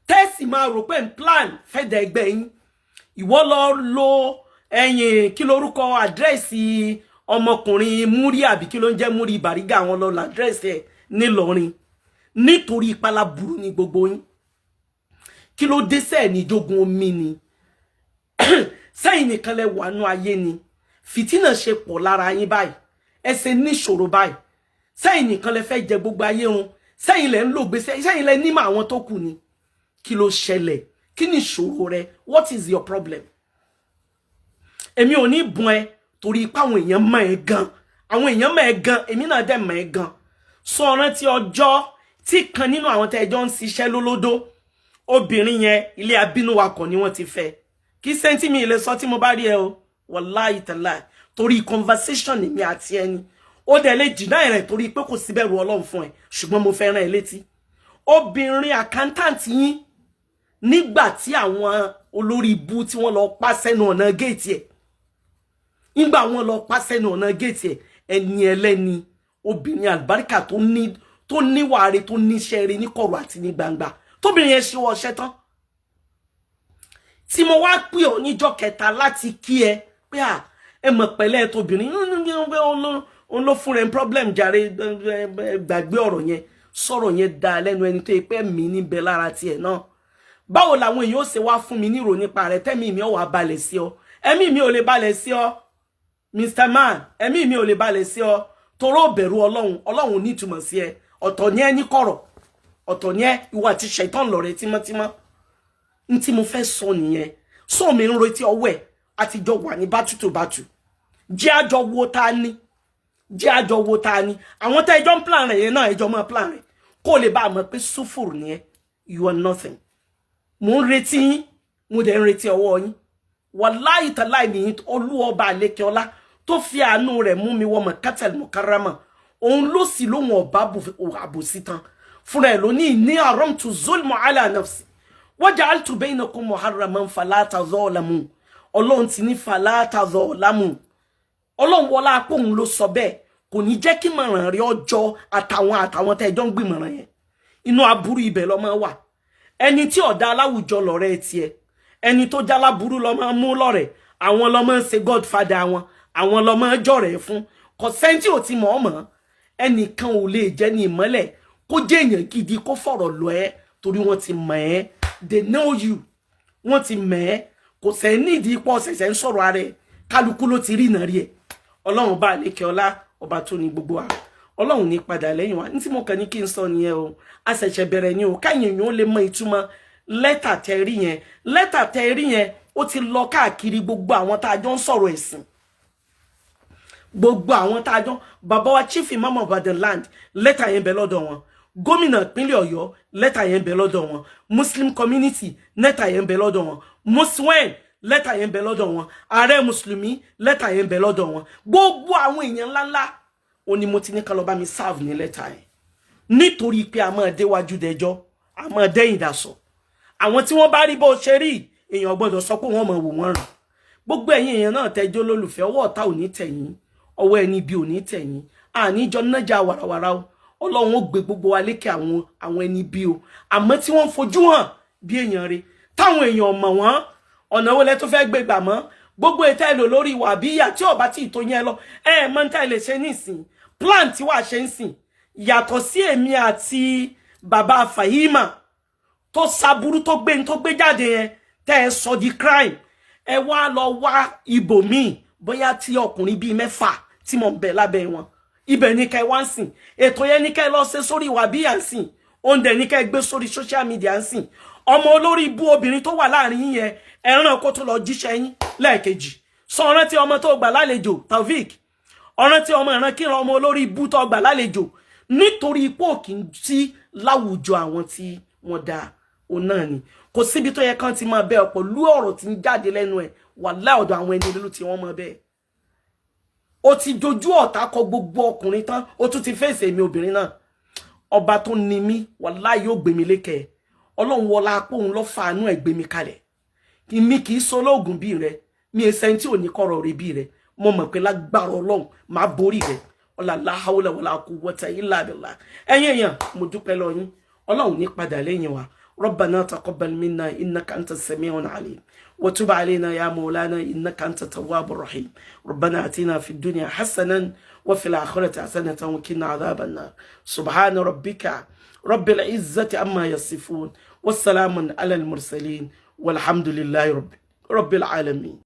tẹ́ sì máa rò pé ń plan fẹ́dẹ̀ ẹgbẹ́ yín ìwọ lọ lo ẹ̀yìn kí lórúkọ àdírẹ́sì ọmọkùnrin múrí àbí kí ló ń jẹ́ múrí Bàrígà àwọn lọ làdírẹ́sì ẹ̀ nílọrin nítorí ìpalaburu ni gbogbo yín kí ló dé sẹ́ẹ̀ ní jogun omi ni sẹ́yìn nìkan lẹ wà nú ayé ni fìtínà ṣe pọ̀ lára yín báyìí ẹsẹ̀ níṣòro báyìí sẹ́yìn nìkan lẹ fẹ́ jẹ gbogbo ayé wọn sẹ́yìn lẹ ń lò gbèsè sẹ́yìn lẹ nímọ̀ àwọn tó kù ni kí ló ṣẹlẹ̀ kí ni ìṣòro rẹ what is your problem èmi ò ní bùn ẹ torí ipá àwọn èèyàn mọ̀ ẹ́ gan àwọn èèyàn mọ̀ ẹ́ gan èmi náà dẹ̀ mọ̀ ẹ́ gan sọ rántí ọjọ́ tí kan nínú àwọn tẹ́jọ́ ń ṣiṣẹ́ lólódó obìnrin yẹn ilé abínúwakọ̀ ni wọ́n ti fẹ́ kí sẹ́ńtì mi ilé sọ tí mo bá rí ẹ o wallahi tallahi torí conversation mi àti ẹni ó dẹ̀ lè deny rẹ̀ torí pé kò síbẹ̀rù Ọlọ́run fún ẹ ṣùgbọ́n mo fẹ́ rán ẹ létí obìnrin accountant yín nígbà tí àwọn olórí ibú tí wọ́n lọ pa sẹ́nu ọ̀nà géètì ẹ̀ nígbà wọ́n lọ pa sẹ́nu ọ̀nà géètì ẹ̀ ẹni ẹlẹ́ni obìnrin àlùbáríkà tó níwàáre tó níṣẹ́ rẹ̀ ní kọ̀rọ̀ àti ní gbangba tóbìnrin yẹn ṣe wọṣẹ́ tán tí mo wá pè ọ́ níjọ́ kẹta láti kí ẹ pé ẹ mọ̀ pẹ̀lẹ́ tóbìnrin òun ló fún rẹ̀ problem jàre gbàgbé ọ̀rọ̀ yẹn sọ̀rọ̀ yẹn dá lẹ́nu ẹni tó yẹ pé mi níbẹ̀ lára tiẹ̀ náà báwo làwọn èèyàn ó ṣe wá fún mi ní ìròyìn nípa rẹ̀ tẹ́mi mi ò wá balẹ̀ sí ọ ẹ̀mí mi ò lè balẹ̀ sí ọ Mr. Man ẹ̀mí mi ò lè balẹ̀ sí ọ toró bẹ̀rù Ọlọ́run ní ìtumọ̀ sí ẹ ọ̀tọ̀ ní ẹ ní kọ̀rọ̀ ọ̀tọ̀ ní ẹ ìwà àti ṣẹ̀tàn lọ̀rẹ́ tímọ́tímọ́ ní tí mo fẹ́ sọ nìyẹn sọ mi ń retí ọwọ́ ẹ̀ àtijọ́ wà ní bátú tó bátú jẹ́ àjọ wo ta ni àwọn tẹ́ ẹjọ́ ń plan rẹ̀ yẹn náà ẹjọ́ máa plan rẹ̀ kó lè bá a mọ̀ pé sùfùrù ni ẹ you are nothing mo ń retí yín mo dẹ̀ ń retí ọwọ́ yín wallahi tallahi ni Olúọba àlékè ọlá tó fi àánú rẹ̀ mú mi wọ Makkatal Mukarrama òun ló sì lóhun ọba àbòsí tán fúnra ẹ̀ ló ní inni haramtu zulma ala nafsi waja'altu bainakum muharraman fala tazalamu Ọlọ́run ti ní fala tazalamu Ọlọ́run wọlá apóhun ló sọ bẹ́ẹ̀ kò ní jẹ́ kí mọ̀ràn rí ọjọ́ àtàwọn tẹ́jọ́ ń gbìmọ̀ràn yẹn inú aburú ibẹ̀ ló máa wà ẹni tí ọ̀dá aláwùjọ lọ̀rẹ́ tiẹ̀ ẹni tó jálá burú ló máa mú lọ́rẹ̀ àwọn ló máa ń ṣe godfather wọn àwọn ló máa ń jọ̀rẹ́ fún kò sẹ́ńtì ò ti mọ̀ ọ́ mọ̀ ẹnìkan ò lè jẹ́ ní ìmọ́lẹ̀ kó jẹ́ èèyàn gidi kó fọ̀rọ̀ lọ ẹ́ torí wọ́n ti mọ̀ ẹ́ they know you wọ́n ti mọ̀ ẹ́ kò sẹ́ nídìí pọ̀ ṣẹ̀ṣẹ̀ ń sọ̀rọ̀ ara ẹ̀ kálukú ló ti rí ìnàrí ẹ̀ Ọlọ́run bá àlékè ọlá ọba tó ní gbogbo wa Ọlọ́run ní padà lẹ́yìn wa ní tí mo kàn ní kí n sọ nìyẹn o a ṣẹ̀ṣẹ̀ bẹ̀rẹ̀ ni o káyìn èèyàn ó lè mọ ìtumọ̀ lẹ́tà tẹ́ rí yẹn lẹ́tà tẹ́ rí yẹn ó ti lọ káàkiri gbogbo àwọn tá a jọ ń sọ̀rọ̀ ẹ̀sìn gbogbo àwọn tá a jọ bàbá wa chief imam of Ibadan land lẹ́tà yẹn bẹ lọ́dọ̀ wọn gómìnà ìpínlẹ̀ Ọ̀yọ́ lẹ́tà yẹn bẹ lọ́dọ̀ wọn muslim community lẹ́tà yẹn bẹ lọ́dọ̀ wọn muswen lẹ́tà yẹn bẹ lọ́dọ̀ wọn ààrẹ mùsùlùmí lẹ́tà yẹn bẹ lọ́dọ̀ wọn gbogbo àwọn èèyàn ńláńlá ó ní mo ti ní ká lọ bá mi serve ní lẹ́tà yẹn nítorí pé a máa déwájú dẹjọ́ a máa dẹ́yìn dàsọ àwọn tí wọ́n bá rí bó ṣe rí èèyàn gbọ́dọ̀ sọ pé wọ́n máa wò wọ́n ràn gbogbo ẹ̀yin èèyàn náà tẹ́jọ́ lólùfẹ́ ọwọ́ ọ̀tá ò ní tẹ̀yìn ọwọ́ ẹni bí ò ní tẹ̀yìn àníjọ nájà wàràwàrà o Ọlọ́run ó gbé gbogbo wa lékè àwọn ẹni bí o àmọ́ tí wọ́n fojú hàn bí èèyàn rẹ̀ táwọn èèyàn mọ̀ wọ́n ọ̀nà wo lẹ tó fẹ́ gbé gbà mọ́ gbogbo ètò èlò lórí wà bí ìyà tí ọba tí ìtò yẹn lọ mọ́ tá ilé ṣe nísìn plan tí wàá ṣe ń sìn yàtọ̀ sí èmi àti bàbá Fahima tó saburú tó gbé jáde yẹn tẹ́ ẹ sọ di crime ẹ wá lọ wá ibòmíì bóyá tí ọkùnrin bíi mẹ́fà tí mo ń bẹ lábẹ́ wọn ibẹ̀ ní kẹ́ wá ń sìn ètò yẹn ní kẹ́ lọ ṣe sórí wà bí à ń sìn oúnjẹ ní kẹ́ gbé sórí social media ń sìn ọmọ olórí ibú obìnrin tó wà láàrin yín yẹn ẹran kó tó lọ jíṣẹ́ yín lẹ́ẹ̀kejì sọ ọ̀ràn tí ọmọ tó gbà lálejò Taofik ọ̀ràn tí ọmọ ìran kíran ọmọ olórí ibú tó gbà lálejò nítorí ipò kì í sí láwùjọ àwọn tí wọ́n dá o náà ni kò síbi tó yẹ kán ti máa bẹ ọ pẹ̀lú ọ̀rọ̀ tí ń jáde lẹ́nu ẹ̀ wà láọ̀dọ̀ àwọn ẹni lólu tí wọ́n máa bẹ́ẹ̀ ó ti dojú ọ̀tá kọ gbogbo ọkùnrin tán ó tún ti fèsì èmi obìnrin náà ọba tó ní mí wàláhì yóò gbé mi lékè Ọlọ́run wọlá apó òun lọ fàánú ẹ̀ gbé mi kalẹ̀ mi kì í so lóògùn bí rẹ mi ẹsẹ̀ tí ò ní kọ̀rọ̀ rẹ bí rẹ mo mọ̀ pé lágbára Ọlọ́run máa borí rẹ ọlá la hawla wala quwwata illa billah ẹ̀yin èèyàn mo dúpẹ́ lọ yín Ọlọ́run ní padà lẹ́yìn wa ربنا تقبل منا إنك أنت السميع العليم وتب علينا يا مولانا إنك أنت التواب الرحيم ربنا آتنا في الدنيا حسنا وفي الآخرة حسنة وقنا عذاب النار سبحان ربك رب العزة عما يصفون والسلام على المرسلين والحمد لله رب العالمين